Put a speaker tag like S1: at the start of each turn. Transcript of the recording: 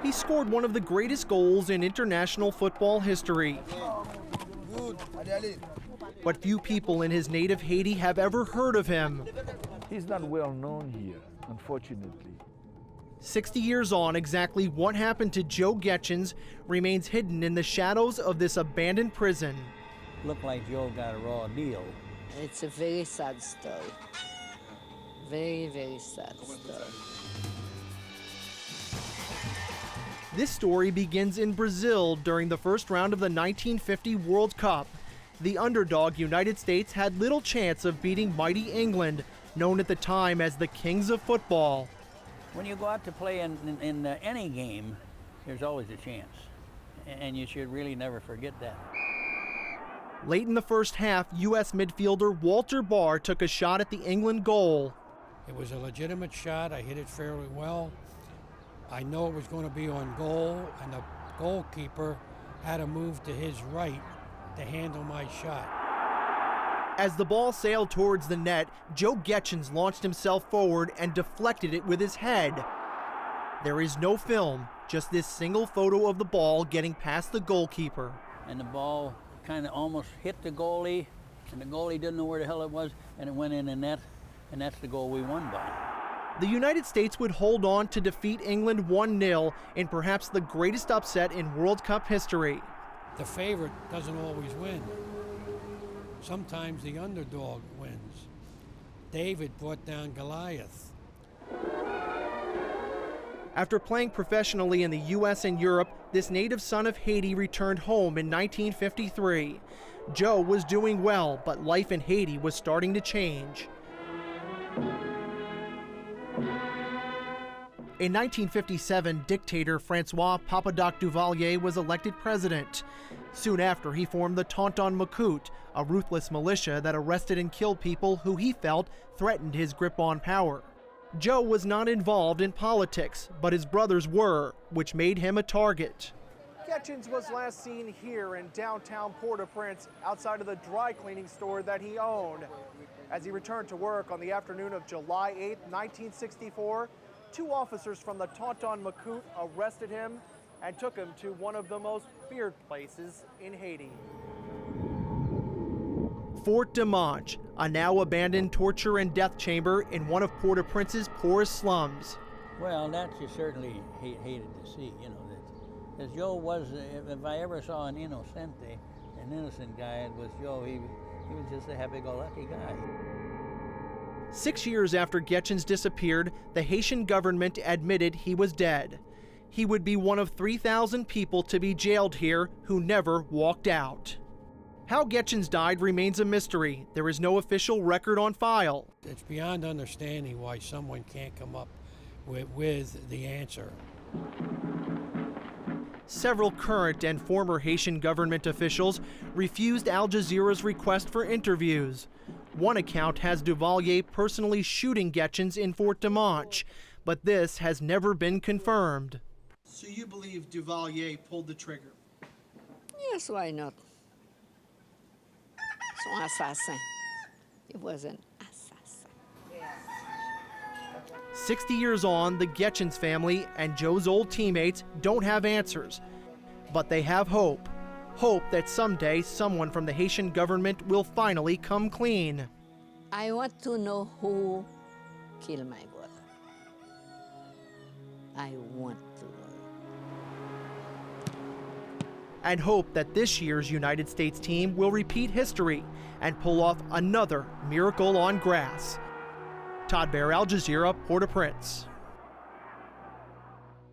S1: He scored one of the greatest goals in international football history. But few people in his native Haiti have ever heard of him.
S2: He's not well known here, unfortunately.
S1: 60 years on, exactly what happened to Joe Gaetjens remains hidden in the shadows of this abandoned prison.
S3: Looked like Joe got a raw deal.
S4: It's a very sad story. Very, very sad story.
S1: This story begins in Brazil during the first round of the 1950 World Cup. The underdog United States had little chance of beating mighty England, known at the time as the Kings of Football.
S3: When you go out to play in any game, there's always a chance. And you should really never forget that.
S1: Late in the first half, U.S. midfielder Walter Baer took a shot at the England goal.
S5: It was a legitimate shot. I hit it fairly well. I know it was going to be on goal, and the goalkeeper had to move to his right to handle my shot.
S1: As the ball sailed towards the net, Joe Gaetjens launched himself forward and deflected it with his head. There is no film, just this single photo of the ball getting past the goalkeeper.
S3: And the ball kind of almost hit the goalie, and the goalie didn't know where the hell it was, and it went in the net, and that's the goal we won by.
S1: The United States would hold on to defeat England 1-0 in perhaps the greatest upset in World Cup history.
S5: The favorite doesn't always win. Sometimes the underdog wins. David brought down Goliath.
S1: After playing professionally in the U.S. and Europe, this native son of Haiti returned home in 1953. Joe was doing well, but life in Haiti was starting to change. In 1957, dictator Francois Papadoc Duvalier was elected president. Soon after, he formed the Tonton Macoute, a ruthless militia that arrested and killed people who he felt threatened his grip on power. Joe was not involved in politics, but his brothers were, which made him a target. Gaetjens was last seen here in downtown Port-au-Prince, outside of the dry cleaning store that he owned. As he returned to work on the afternoon of July 8, 1964, two officers from the Tonton Macoute arrested him and took him to one of the most feared places in Haiti. Fort Dimanche, a now abandoned torture and death chamber in one of Port-au-Prince's poorest slums.
S3: Well, that you certainly hated to see, you know, because Joe was, if I ever saw an innocente, an innocent guy, it was Joe. He was just a happy-go-lucky guy.
S1: 6 years after Gaetjens disappeared, the Haitian government admitted he was dead. He would be one of 3,000 people to be jailed here who never walked out. How Gaetjens died remains a mystery. There is no official record on file.
S5: It's beyond understanding why someone can't come up with the answer.
S1: Several current and former Haitian government officials refused Al Jazeera's request for interviews. One account has Duvalier personally shooting Gaetjens in Fort Dimanche, but this has never been confirmed. So you believe Duvalier pulled the trigger?
S4: Yes, why not? It's an assassin. It was an assassin.
S1: 60 years on, the Gaetjens family and Joe's old teammates don't have answers, but they have hope. Hope that someday someone from the Haitian government will finally come clean.
S4: I want to know who killed my brother. I want to know.
S1: And hope that this year's United States team will repeat history and pull off another miracle on grass. Todd, Baer, Al Jazeera, Port-au-Prince.